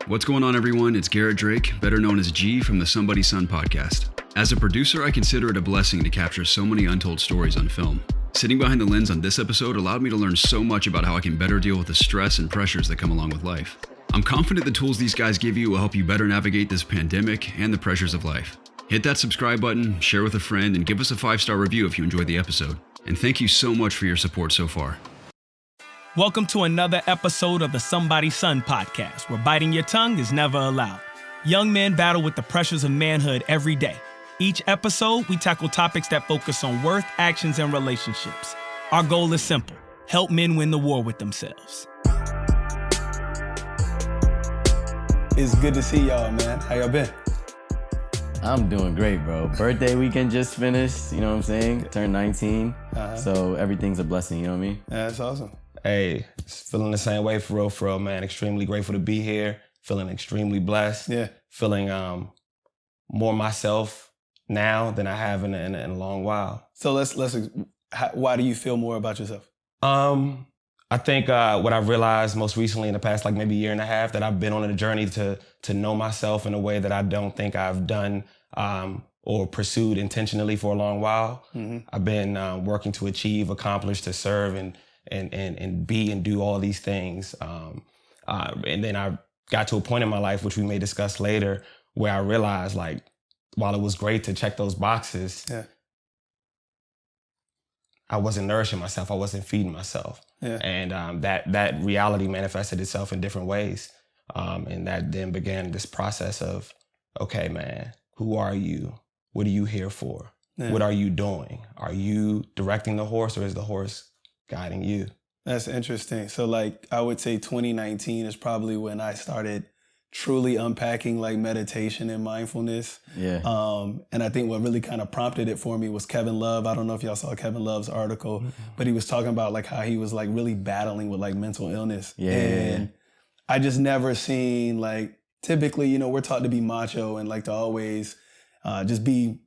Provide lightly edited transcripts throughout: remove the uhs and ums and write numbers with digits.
What's going on, everyone? It's Garrett Drake, better known as G from the Somebody Son podcast. As a producer, I consider it a blessing to capture so many untold stories on film. Sitting behind the lens on this episode allowed me to learn so much about how I can better deal with the stress and pressures that come along with life. I'm confident the tools these guys give you will help you better navigate this pandemic and the pressures of life. Hit that subscribe button, share with a friend, and give us a 5-star review if you enjoyed the episode. And thank you so much for your support so far. Welcome to another episode of the Somebody Son podcast, where biting your tongue is never allowed. Young men battle with the pressures of manhood every day. Each episode, we tackle topics that focus on worth, actions, and relationships. Our goal is simple: help men win the war with themselves. It's good to see y'all, man. How y'all been? I'm doing great, bro. Birthday weekend just finished, you know what I'm saying? Turned 19, so everything's a blessing, you know what I mean? Yeah, that's awesome. Hey, feeling the same way for real, man. Extremely grateful to be here. Feeling extremely blessed. Yeah. Feeling more myself now than I have in a long while. So why do you feel more about yourself? I think what I've realized most recently in the past, like maybe year and a half, that I've been on a journey to know myself in a way that I don't think I've done or pursued intentionally for a long while. Mm-hmm. I've been working to achieve, accomplish, to serve, and be and do all these things. And then I got to a point in my life, which we may discuss later, where I realized, like, while it was great to check those boxes, I wasn't nourishing myself. I wasn't feeding myself. Yeah. And that reality manifested itself in different ways. And that then began this process of, okay, man, who are you? What are you here for? Yeah. What are you doing? Are you directing the horse, or is the horse guiding you? That's interesting. So like, I would say 2019 is probably when I started truly unpacking like meditation and mindfulness. Yeah. And I think what really kind of prompted it for me was Kevin Love. I don't know if y'all saw Kevin Love's article, but he was talking about like how he was like really battling with like mental illness. Yeah. And I just never seen, like, typically, you know, we're taught to be macho and like to always just be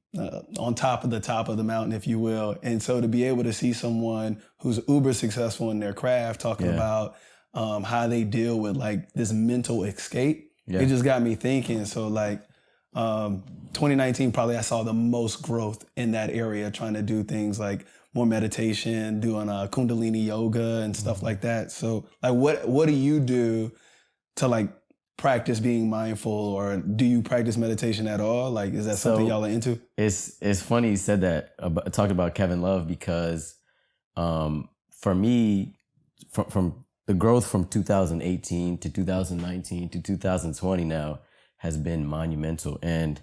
on top of the mountain, if you will. And so to be able to see someone who's uber successful in their craft talking about how they deal with like this mental escape, it just got me thinking. So like 2019, probably I saw the most growth in that area, trying to do things like more meditation, doing Kundalini yoga and stuff like that. So like, what do you do to like practice being mindful, or do you practice meditation at all? Like, is that something y'all are into? It's funny you said that, talked about Kevin Love, because for me, from the growth from 2018 to 2019 to 2020 now has been monumental. And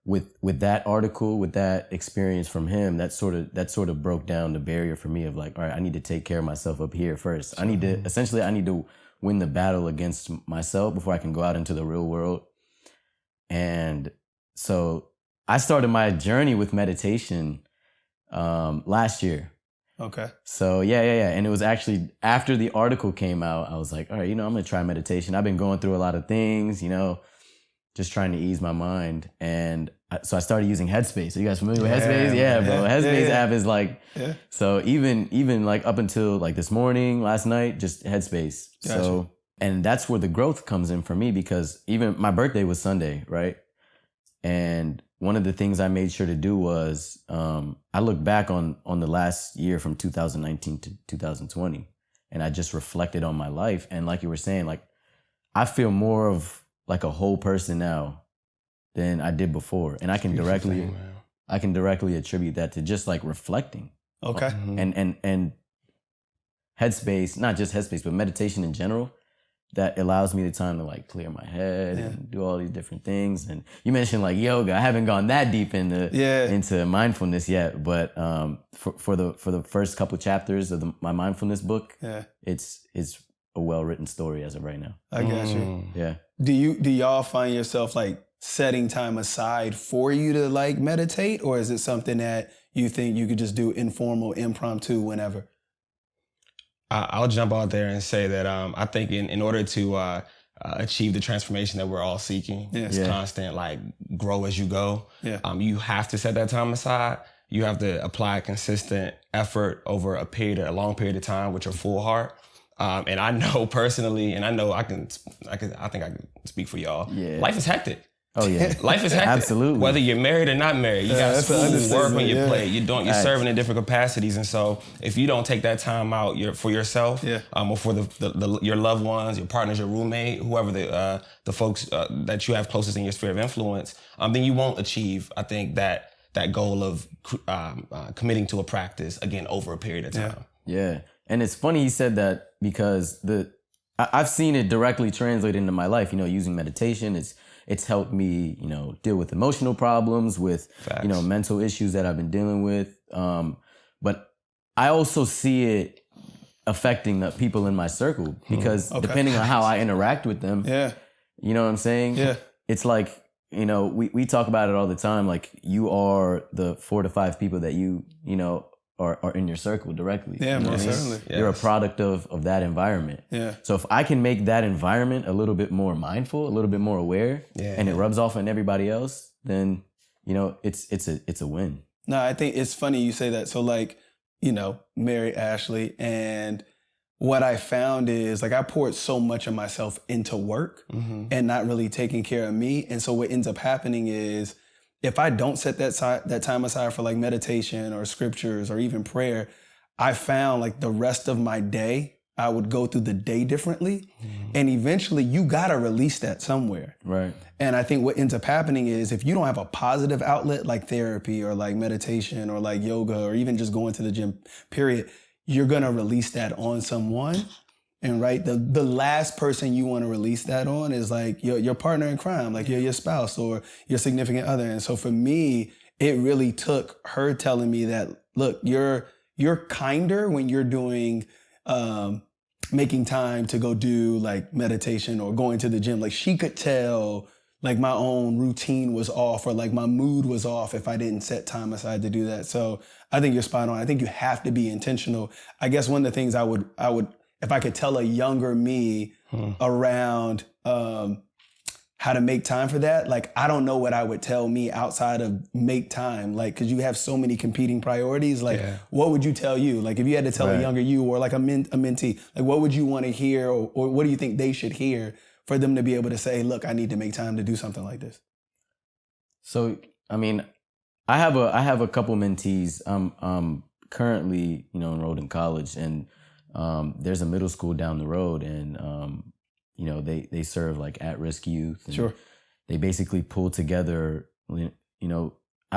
with that article, with that experience from him, that sort of broke down the barrier for me of like, all right, I need to take care of myself up here first. I need to win the battle against myself before I can go out into the real world. And so I started my journey with meditation last year. Okay. So yeah. And it was actually after the article came out, I was like, all right, I'm going to try meditation. I've been going through a lot of things, just trying to ease my mind. And so I started using Headspace. Are you guys familiar with Headspace? Yeah, bro. Headspace app is like, so even like up until like this morning, last night, just Headspace. Gotcha. So, and that's where the growth comes in for me, because even my birthday was Sunday, right? And one of the things I made sure to do was, I looked back on the last year from 2019 to 2020, and I just reflected on my life. And like you were saying, like, I feel more of like a whole person now than I did before. And I can directly attribute that to just like reflecting. Okay. And Headspace, not just Headspace, but meditation in general, that allows me the time to like clear my head and do all these different things. And you mentioned like yoga. I haven't gone that deep into mindfulness yet, but for the first couple chapters of my mindfulness book, it's a well-written story as of right now. I got you. Yeah. Do y'all find yourself like setting time aside for you to like meditate, or is it something that you think you could just do informal, impromptu, whenever? I'll jump out there and say that I think in order to achieve the transformation that we're all seeking, this constant like grow as you go, you have to set that time aside. You have to apply consistent effort over a long period of time with your full heart. And I know personally, and I know I think I can speak for y'all. Yeah. Life is hectic. Oh yeah. Life is hectic. Absolutely. Whether you're married or not married, you got school, work on your plate. You're serving in different capacities, and so if you don't take that time out for yourself, or for your loved ones, your partners, your roommate, whoever the folks that you have closest in your sphere of influence, then you won't achieve, I think, that goal of committing to a practice again over a period of time. Yeah, and it's funny he said that because I've seen it directly translated into my life. Using meditation, it's helped me, deal with emotional problems, with, Facts. Mental issues that I've been dealing with. But I also see it affecting the people in my circle because depending on how I interact with them, you know what I'm saying? Yeah. It's like, we talk about it all the time. Like you are the 4 to 5 people that you are in your circle directly. Yeah, most certainly. Yes. You're a product of that environment. Yeah. So if I can make that environment a little bit more mindful, a little bit more aware, and it rubs off on everybody else, then it's a win. No, I think it's funny you say that. So like, marry Ashley, and what I found is like I poured so much of myself into work and not really taking care of me. And so what ends up happening is if I don't set that time aside for like meditation or scriptures or even prayer, I found like the rest of my day, I would go through the day differently. And eventually you got to release that somewhere. Right. And I think what ends up happening is if you don't have a positive outlet like therapy or like meditation or like yoga or even just going to the gym, period, you're going to release that on someone. And right, the last person you want to release that on is like your partner in crime, like your spouse or your significant other. And so for me, it really took her telling me that, look, you're kinder when you're doing, making time to go do like meditation or going to the gym. Like she could tell like my own routine was off or like my mood was off if I didn't set time aside to do that. So I think you're spot on. I think you have to be intentional. I guess one of the things I would, if I could tell a younger me around how to make time for that, like, I don't know what I would tell me outside of make time, like, because you have so many competing priorities. Like, what would you tell you? Like, if you had to tell a younger you or like a mentee, like, what would you want to hear or what do you think they should hear for them to be able to say, look, I need to make time to do something like this? So, I mean, I have a couple mentees. I'm currently, enrolled in college, and there's a middle school down the road, and they serve like at-risk youth. And Sure. They basically pull together. I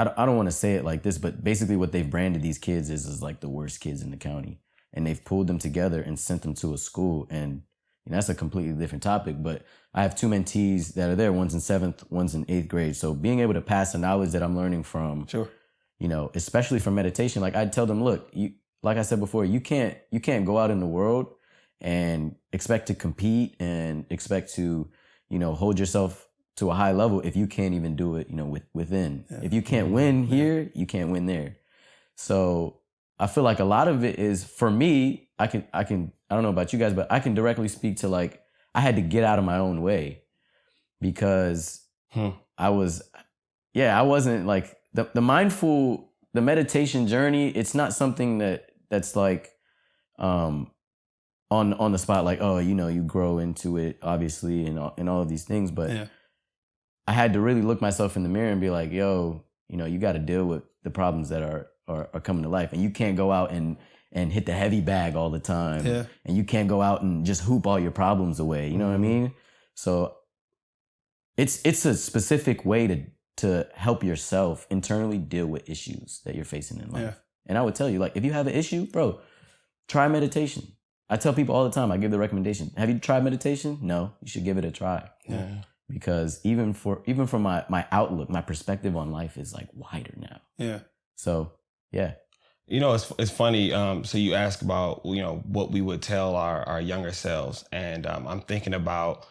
don't want to say it like this, but basically what they've branded these kids is like the worst kids in the county, and they've pulled them together and sent them to a school. And that's a completely different topic. But I have 2 mentees that are there. One's in 7th, one's in 8th grade. So being able to pass the knowledge that I'm learning from, Sure. Especially from meditation, like I'd tell them, look, like I said before, you can't go out in the world and expect to compete and expect to, hold yourself to a high level if you can't even do it, within. Yeah. If you can't win here, you can't win there. So I feel like a lot of it is, for me, I don't know about you guys, but I can directly speak to, like, I had to get out of my own way because I wasn't like the meditation journey. It's not something that's like, on the spot, like, oh, you grow into it, obviously, and all of these things. But I had to really look myself in the mirror and be like, yo, you got to deal with the problems that are coming to life. And you can't go out and hit the heavy bag all the time. Yeah. And you can't go out and just hoop all your problems away. You know what I mean? So it's a specific way to help yourself internally deal with issues that you're facing in life. Yeah. And I would tell you, like, if you have an issue, bro, try meditation. I tell people all the time, I give the recommendation. Have you tried meditation? No, you should give it a try. Yeah. Because even for my outlook, my perspective on life is like wider now. Yeah. So, yeah. It's funny. So you ask about, what we would tell our younger selves. And I'm thinking about,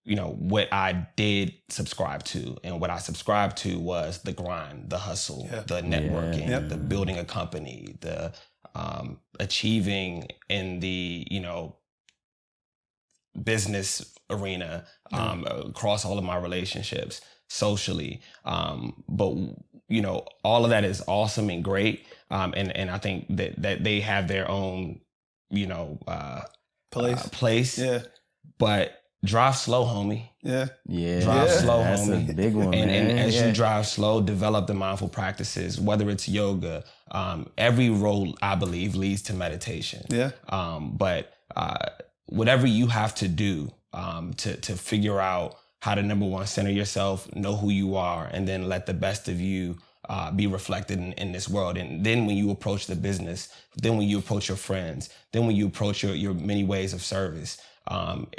what I did subscribe to. And what I subscribed to was the grind, the hustle, the networking, the building a company, the achieving in the, business arena, across all of my relationships, socially. But, all of that is awesome and great. And I think that they have their own place. Yeah. But drive slow, homie. Yeah. Yeah. Drive slow, That's homie. a big one, and man. as you drive slow, develop the mindful practices, whether it's yoga. Every road, I believe, leads to meditation. Yeah. But whatever you have to do to figure out how to, number one, center yourself, know who you are, and then let the best of you be reflected in this world. And then when you approach the business, then when you approach your friends, then when you approach your many ways of service,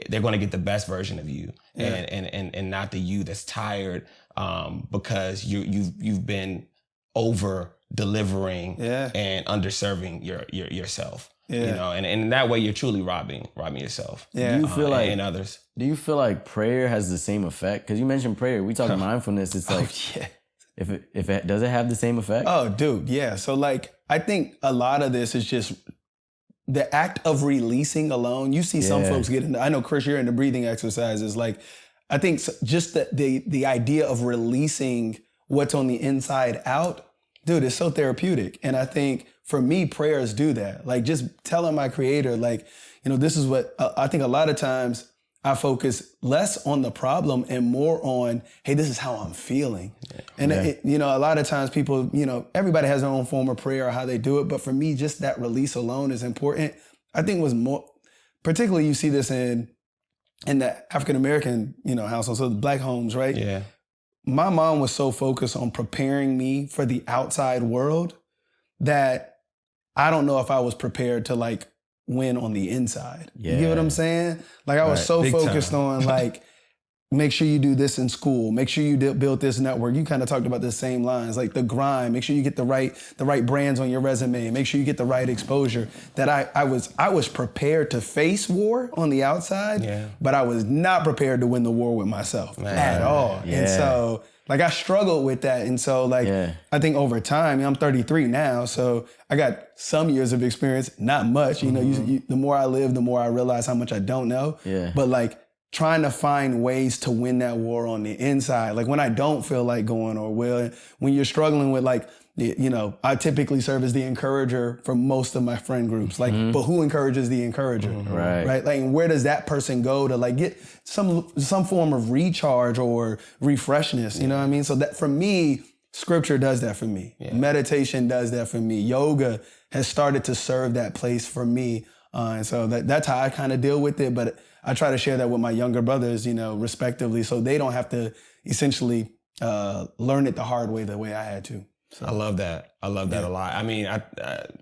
they're going to get the best version of you, and not the you that's tired because you've been over delivering and underserving yourself. Yeah. And in that way, you're truly robbing yourself. Yeah. Do you feel like and others? Do you feel like prayer has the same effect? Because you mentioned prayer. We talk mindfulness. It's like, yeah. if it does it have the same effect? Oh, dude, yeah. So like, I think a lot of this is just the act of releasing alone. You see some folks get into, I know, Chris, you're into breathing exercises. Like, I think just the idea of releasing what's on the inside out, dude, it's so therapeutic. And I think for me, prayers do that. Like, just telling my creator, like, this is what I think a lot of times I focus less on the problem and more on, hey, this is how I'm feeling. And, a lot of times people, everybody has their own form of prayer or how they do it. But for me, just that release alone is important. I think was more, particularly you see this in the African-American, household, so the Black homes, right? Yeah. My mom was so focused on preparing me for the outside world that I don't know if I was prepared to like win on the inside. Yeah. You get what I'm saying? Like I was so Big focused time. on like, make sure you do this in school. Make sure you build this network. You kind of talked about the same lines, like the grind. Make sure you get the right brands on your resume. Make sure you get the right exposure. That I was prepared to face war on the outside, but I was not prepared to win the war with myself at all. Yeah. And so like I struggled with that. And so like, I think over time, I'm 33 now, so I got some years of experience, not much. The more I live, the more I realize how much I don't know. Yeah. But like trying to find ways to win that war on the inside. Like when I don't feel like going or when you're struggling with like, I typically serve as the encourager for most of my friend groups. Like, but who encourages the encourager? Right. Like, and where does that person go to like get some form of recharge or refreshness? You know what I mean? So that for me, scripture does that for me. Yeah. Meditation does that for me. Yoga has started to serve that place for me. And so that's how I kind of deal with it. But I try to share that with my younger brothers, respectively, so they don't have to essentially learn it the hard way, the way I had to. So. I love that. I love that a lot. I mean,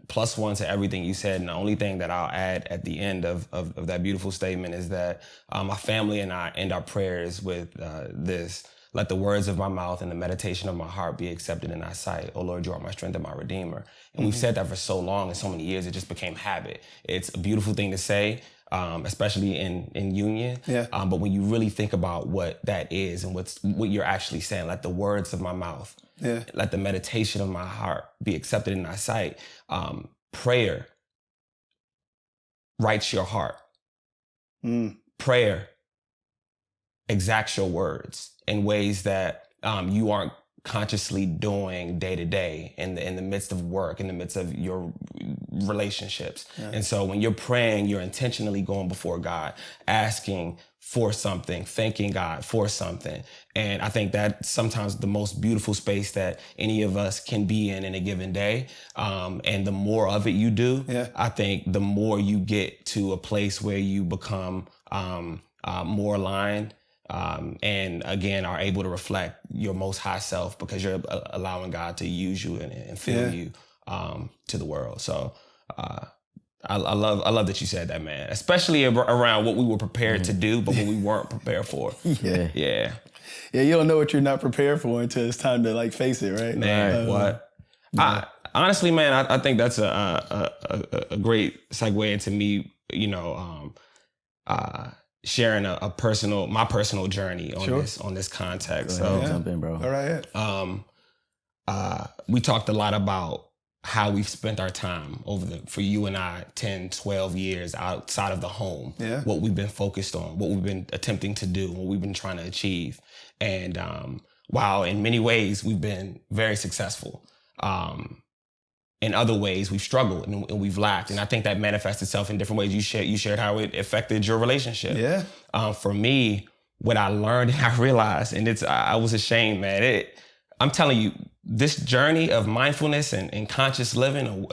plus one to everything you said. And the only thing that I'll add at the end of that beautiful statement is that my family and I end our prayers with this. Let the words of my mouth and the meditation of my heart be accepted in thy sight. Oh Lord, you are my strength and my redeemer. And we've said that for so long and so many years, it just became habit. It's a beautiful thing to say, especially in union. Yeah. But when you really think about what that is and what you're actually saying, let the words of my mouth, let the meditation of my heart be accepted in thy sight. Prayer writes your heart. Prayer exacts your words in ways that you aren't consciously doing day to day in the midst of work, in the midst of your relationships. Yeah. And so when you're praying, you're intentionally going before God, asking for something, thanking God for something. And I think that's sometimes the most beautiful space that any of us can be in a given day. And the more of it you do, I think the more you get to a place where you become more aligned, and again, are able to reflect your most high self because you're allowing God to use you and fill you to the world. So I love that you said that, man, especially around what we were prepared to do, but what we weren't prepared for. Yeah, you don't know what you're not prepared for until it's time to like face it, right? Man, what? Honestly, man, I think that's a great segue into me, sharing my personal journey on this context. So jump in, bro. All right. We talked a lot about how we've spent our time for you and I, 10, 12 years outside of the home, what we've been focused on, what we've been attempting to do, what we've been trying to achieve. And while in many ways we've been very successful, in other ways we've struggled and we've lacked. And I think that manifests itself in different ways. You shared how it affected your relationship. Yeah. For me, what I learned and I realized, and I was ashamed, man. I'm telling you, this journey of mindfulness and conscious living,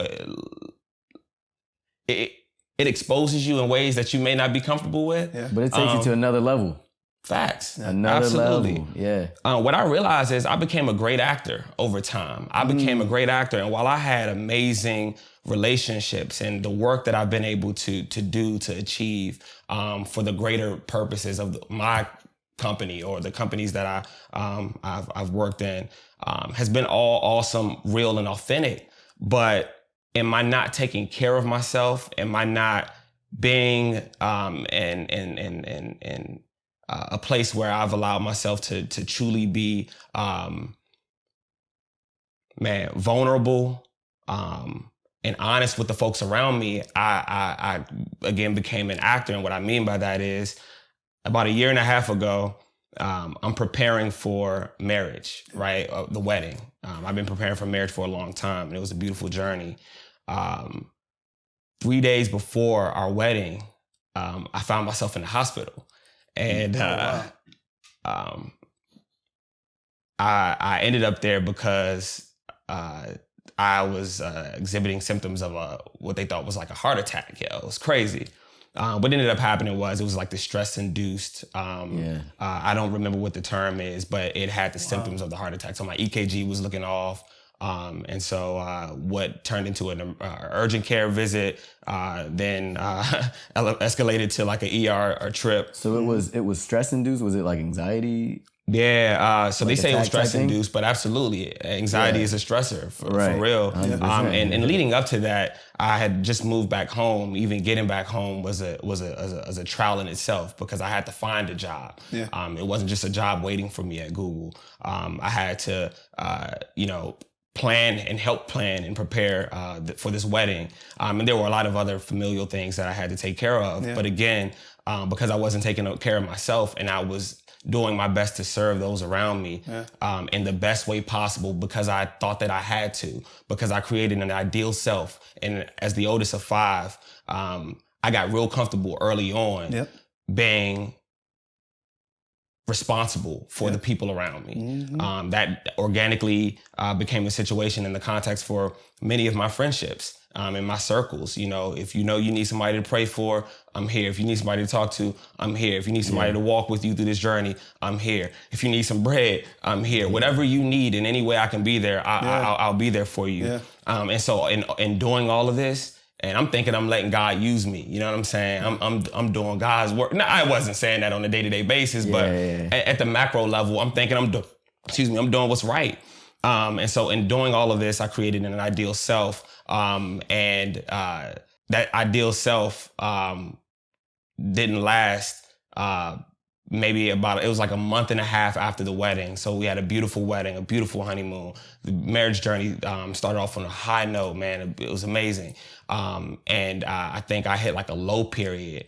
it exposes you in ways that you may not be comfortable with. Yeah. But it takes you to another level. Facts. Another Absolutely. level. Yeah. What I realized is I became a great actor over time. I became a great actor. And while I had amazing relationships and the work that I've been able to do, to achieve for the greater purposes of my company or the companies that I've worked in has been all awesome, real, and authentic. But am I not taking care of myself? Am I not being in a place where I've allowed myself to truly be, vulnerable and honest with the folks around me? I again became an actor, and what I mean by that is, about a year and a half ago, I'm preparing for marriage, right? The wedding. I've been preparing for marriage for a long time, and it was a beautiful journey. 3 days before our wedding, I found myself in the hospital. And I ended up there because I was exhibiting symptoms of what they thought was like a heart attack. Yeah, it was crazy. What ended up happening was it was like the stress-induced. I don't remember what the term is, but it had the symptoms of the heart attack. So my EKG was looking off. And so what turned into an urgent care visit, then escalated to like an ER trip. So it was stress induced? Was it like anxiety? Yeah, so Like they say it was attack type stress induced, but absolutely, anxiety is a stressor for real. And leading up to that, I had just moved back home. Even getting back home was a trial in itself because I had to find a job. Yeah. It wasn't just a job waiting for me at Google. I had to, plan and help plan and prepare for this wedding. And there were a lot of other familial things that I had to take care of. Yeah. But again, because I wasn't taking care of myself and I was doing my best to serve those around me in the best way possible because I thought that I had to, because I created an ideal self. And as the oldest of 5, I got real comfortable early on being responsible for the people around me. Mm-hmm. That organically became a situation in the context for many of my friendships in my circles. If you need somebody to pray for, I'm here. If you need somebody to talk to, I'm here. If you need somebody to walk with you through this journey, I'm here. If you need some bread, I'm here. Whatever you need in any way I can be there, I'll be there for you. Yeah. And so in doing all of this, and I'm thinking I'm letting God use me. You know what I'm saying? I'm doing God's work. Now, I wasn't saying that on a day-to-day basis, but at the macro level, I'm thinking I'm doing what's right. And so in doing all of this, I created an ideal self. And that ideal self didn't last maybe it was like a month and a half after the wedding. So we had a beautiful wedding, a beautiful honeymoon. The marriage journey started off on a high note, man. It was amazing. And I think I hit like a low period.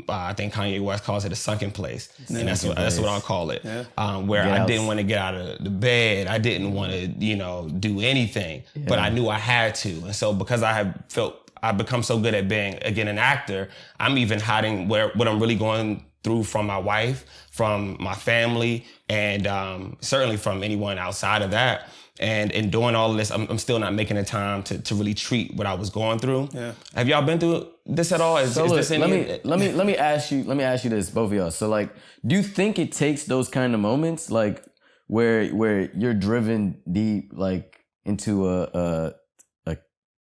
I think Kanye West calls it a sunken place. And that's what I'll call it. Yeah. Where I didn't want to get out of the bed. I didn't want to, do anything. But I knew I had to. And so because I've become so good at being, again, an actor, I'm even hiding what I'm really going through from my wife, from my family, and certainly from anyone outside of that. And in doing all of this, I'm still not making the time to really treat what I was going through. Yeah. Have y'all been through this at all? Let me ask you this, both of y'all. So like, do you think it takes those kind of moments, like where you're driven deep, like into a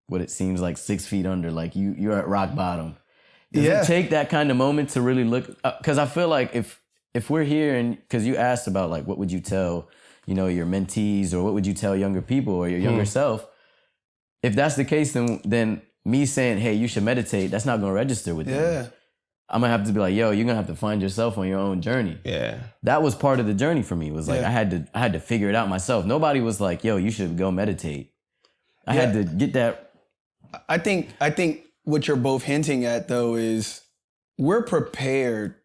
what it seems like 6 feet under, like you're at rock bottom? Does it take that kind of moment to really look? Because I feel like if we're here, and because you asked about like what would you tell, your mentees, or what would you tell younger people or your younger self? If that's the case, then me saying, hey, you should meditate, that's not gonna register with them. I'm gonna have to be like, yo, you're gonna have to find yourself on your own journey. Yeah. That was part of the journey for me. It was like I had to figure it out myself. Nobody was like, yo, you should go meditate. I had to get that. I think what you're both hinting at, though, is we're prepared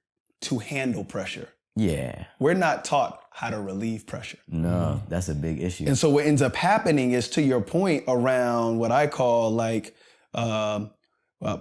to handle pressure. Yeah. We're not taught how to relieve pressure. No, that's a big issue. And so what ends up happening is, to your point, around what I call like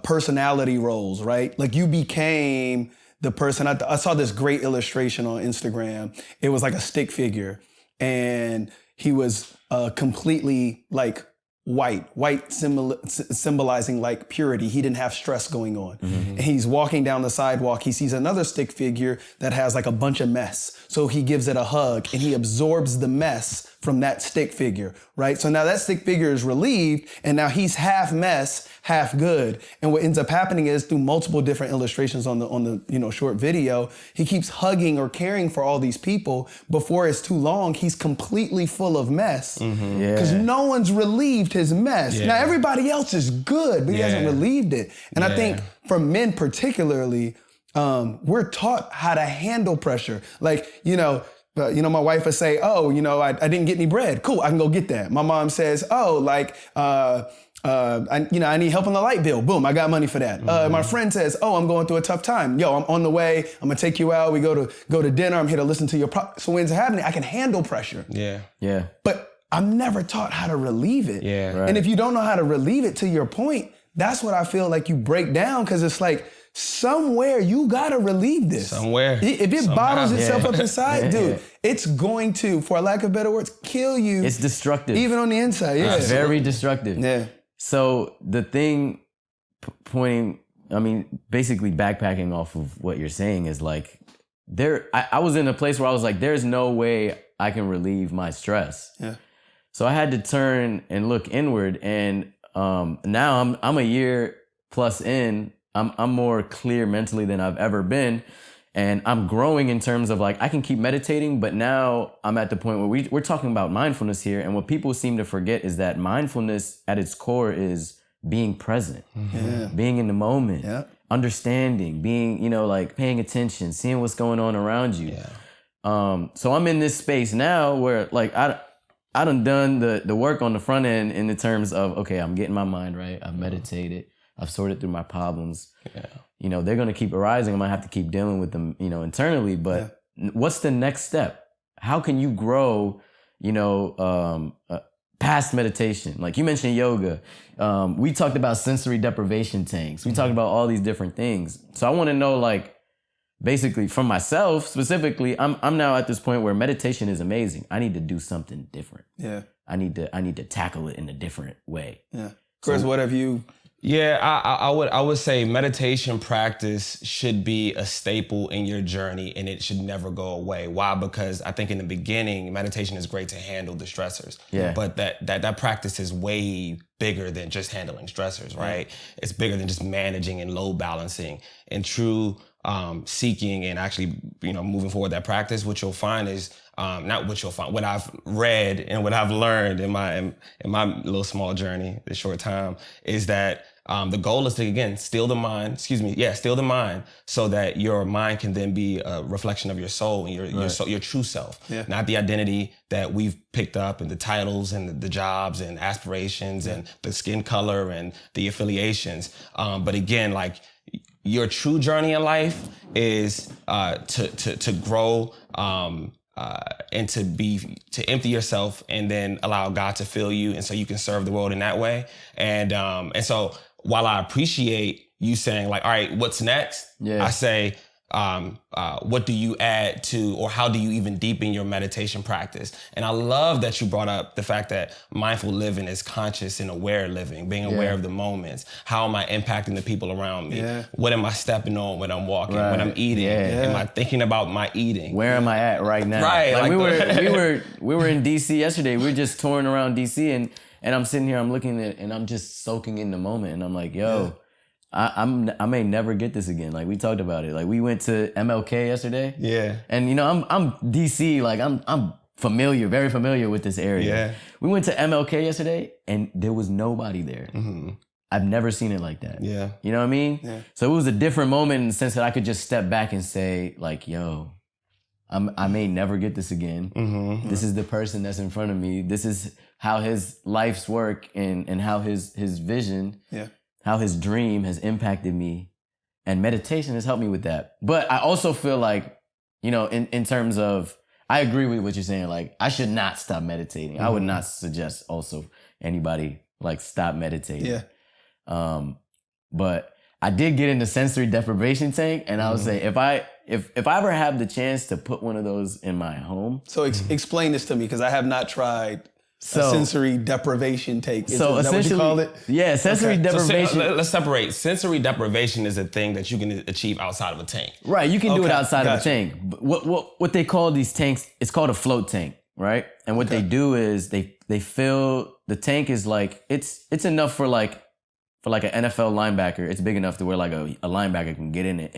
personality roles, right? Like you became the person. I saw this great illustration on Instagram. It was like a stick figure, and he was completely like white symbolizing like purity. He didn't have stress going on. And he's walking down the sidewalk. He sees another stick figure that has like a bunch of mess. So he gives it a hug and he absorbs the mess from that stick figure, right? So now that stick figure is relieved, and now he's half mess, half good. And what ends up happening is, through multiple different illustrations on the short video, he keeps hugging or caring for all these people. Before it's too long, he's completely full of mess because no one's relieved his mess. Now everybody else is good, but he hasn't relieved it. And I think for men particularly, we're taught how to handle pressure. Like, my wife would say, oh, I didn't get any bread. Cool, I can go get that. My mom says, oh, like, I need help on the light bill. Boom, I got money for that. My friend says, oh, I'm going through a tough time. Yo, I'm on the way. I'm gonna take you out. We go to dinner. I'm here to listen to your so when it's happening, I can handle pressure. Yeah. But I'm never taught how to relieve it. Yeah. Right. And if you don't know how to relieve it, to your point, that's what I feel like you break down, because it's like, somewhere you gotta relieve this. Somewhere. If it bottles itself up inside, dude, it's going to, for lack of better words, kill you. It's destructive. Even on the inside, yeah. It's very destructive. Yeah. So the thing basically backpacking off of what you're saying is like, I was in a place where I was like, there's no way I can relieve my stress. Yeah. So I had to turn and look inward, and now I'm a year plus in. I'm more clear mentally than I've ever been, and I'm growing in terms of like, I can keep meditating, but now I'm at the point where we're talking about mindfulness here, and what people seem to forget is that mindfulness at its core is being present, being in the moment, understanding, being, like paying attention, seeing what's going on around you. So I'm in this space now where like I done the work on the front end in the terms of, okay, I'm getting my mind right, I've meditated, I've sorted through my problems. They're going to keep arising. I'm going to have to keep dealing with them, internally. But what's the next step? How can you grow, past meditation? Like you mentioned yoga. We talked about sensory deprivation tanks. We talked about all these different things. So I want to know, like, basically for myself specifically, I'm now at this point where meditation is amazing. I need to do something different. Yeah. I need to tackle it in a different way. Yeah. Chris, what have you... Yeah, I would say meditation practice should be a staple in your journey, and it should never go away. Why? Because I think in the beginning, meditation is great to handle the stressors. Yeah. But that practice is way bigger than just handling stressors, right? It's bigger than just managing and load balancing. And true seeking and actually, moving forward that practice, what you'll find is what I've read and what I've learned in my little small journey, this short time, is that the goal is to, again, still the mind, so that your mind can then be a reflection of your soul and your true self, not the identity that we've picked up and the titles and the jobs and aspirations and the skin color and the affiliations. But again, like, your true journey in life is to grow and to empty yourself and then allow God to fill you, and so you can serve the world in that way. And so while I appreciate you saying like, all right, what's next? I say, what do you add to, or how do you even deepen your meditation practice? And I love that you brought up the fact that mindful living is conscious and aware living, being aware of the moments. How am I impacting the people around me? What am I stepping on when I'm walking, when I'm eating? Am I thinking about my eating? Where am I at right now? Right. Like we were in DC yesterday. We were just touring around DC, and I'm sitting here, I'm looking at, and I'm just soaking in the moment, and I'm like, yo. I may never get this again. Like, we talked about it. Like, we went to MLK yesterday. And I'm DC, like I'm familiar, very familiar with this area. We went to MLK yesterday and there was nobody there. I've never seen it like that. You know what I mean? So it was a different moment in the sense that I could just step back and say, like, yo, I may never get this again. This is the person that's in front of me. This is how his life's work and how his vision, how his dream has impacted me. And meditation has helped me with that. But I also feel like in terms of, I agree with what you're saying. Like, I should not stop meditating. I would not suggest also anybody like stop meditating. Yeah. But I did get into sensory deprivation tank, and I would say if I ever have the chance to put one of those in my home. So explain this to me, because I have not tried a sensory deprivation tank. Is that what you call it? Yeah, sensory deprivation. So let's separate. Sensory deprivation is a thing that you can achieve outside of a tank. Right, you can do it outside of a tank. But what they call these tanks, it's called a float tank, right? And what they do is they fill, the tank is like, it's enough for like an NFL linebacker. It's big enough to where like a linebacker can get in it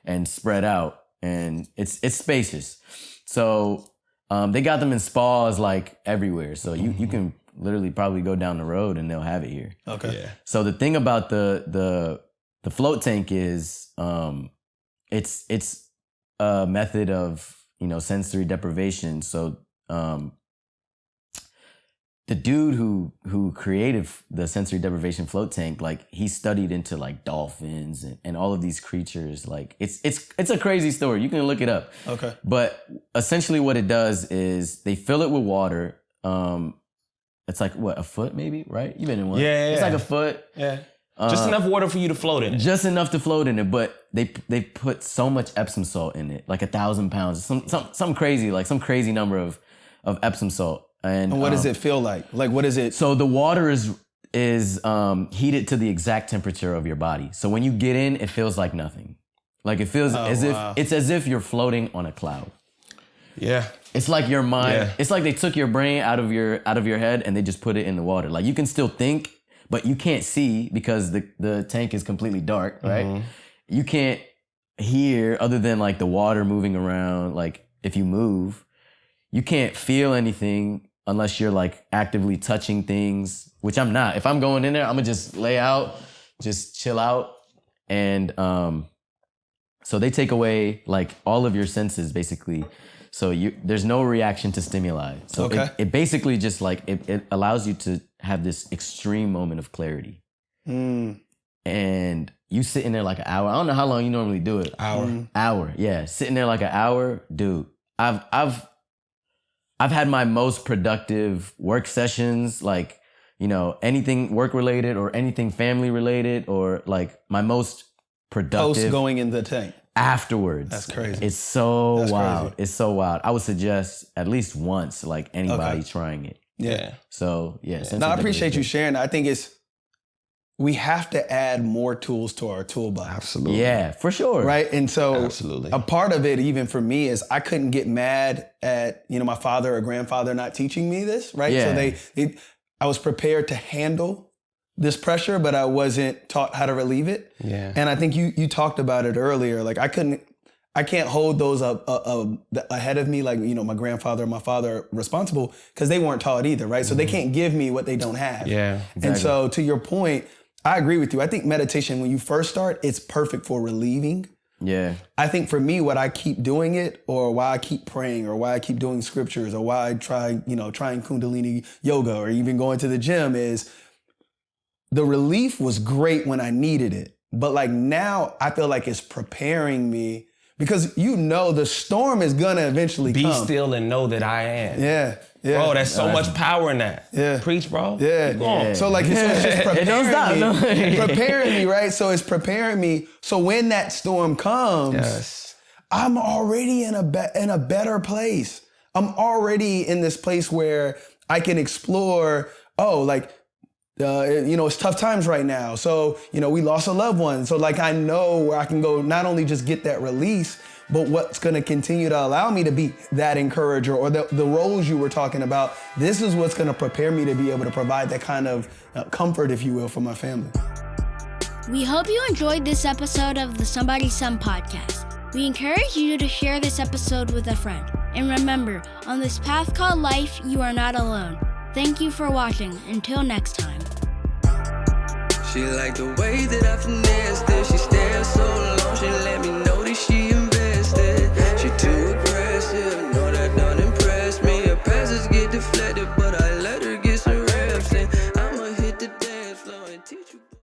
and spread out, and it's spacious. So they got them in spas like everywhere. So you can literally probably go down the road and they'll have it here. Okay. Yeah. So the thing about the float tank is it's a method of, sensory deprivation. So the dude who created the sensory deprivation float tank, like, he studied into like dolphins and all of these creatures. Like, it's a crazy story. You can look it up. Okay. But essentially what it does is they fill it with water. It's like, what, a foot maybe, right? You've been in one. Yeah. It's like a foot. Yeah. Just enough water for you to float in it. Just enough to float in it, but they put so much Epsom salt in it, like 1,000 pounds, some crazy, like some crazy number of Epsom salt. And what does it feel like? Like, what is it? So the water is heated to the exact temperature of your body. So when you get in, it feels like nothing. Like, it feels as if you're floating on a cloud. Yeah. It's like your mind. Yeah. It's like they took your brain out of your head and they just put it in the water. Like, you can still think, but you can't see because the tank is completely dark, right? Mm-hmm. You can't hear other than like the water moving around. Like, if you move, you can't feel anything unless you're like actively touching things, which I'm not. If I'm going in there, I'm gonna just lay out, just chill out. And so they take away like all of your senses basically. So there's no reaction to stimuli. So it basically just like, it allows you to have this extreme moment of clarity. And you sit in there like an hour. I don't know how long you normally do it. Hour, yeah. Sitting there like an hour, dude. I've had my most productive work sessions, like, anything work related or anything family related, or like my most productive. Post going in the tank. Afterwards. That's crazy. It's so wild. Crazy. It's so wild. I would suggest at least once, like, anybody trying it. Yeah. So, yeah. No, I appreciate you sharing that. I think we have to add more tools to our toolbox. Absolutely. Yeah, for sure. Right? And so Absolutely. a part of it, even for me, is I couldn't get mad at, my father or grandfather not teaching me this, right? Yeah. So I was prepared to handle this pressure, but I wasn't taught how to relieve it. Yeah. And I think you talked about it earlier. Like, I can't hold those up ahead of me, like, my grandfather or my father responsible, because they weren't taught either, right? So they can't give me what they don't have. Yeah. Exactly. And so, to your point, I agree with you. I think meditation, when you first start, it's perfect for relieving. Yeah. I think for me, what I keep doing it, or why I keep praying, or why I keep doing scriptures, or why I trying Kundalini yoga, or even going to the gym, is the relief was great when I needed it. But like now, I feel like it's preparing me, because the storm is gonna eventually come. Be still and know that I am. Yeah. Yeah. Bro, there's so much power in that. Yeah. Preach, bro. Yeah. Keep going. So like, it's just preparing me. Preparing me, right? So it's preparing me. So when that storm comes, I'm already in a better place. I'm already in this place where I can explore, it's tough times right now. So, we lost a loved one. So like, I know where I can go, not only just get that release, but what's going to continue to allow me to be that encourager, or the roles you were talking about. This is what's going to prepare me to be able to provide that kind of comfort, if you will, for my family. We hope you enjoyed this episode of the Somebody's Son podcast. We encourage you to share this episode with a friend. And remember, on this path called life, you are not alone. Thank you for watching. Until next time. She liked the way that I finessed her. She stared so long, she let me know.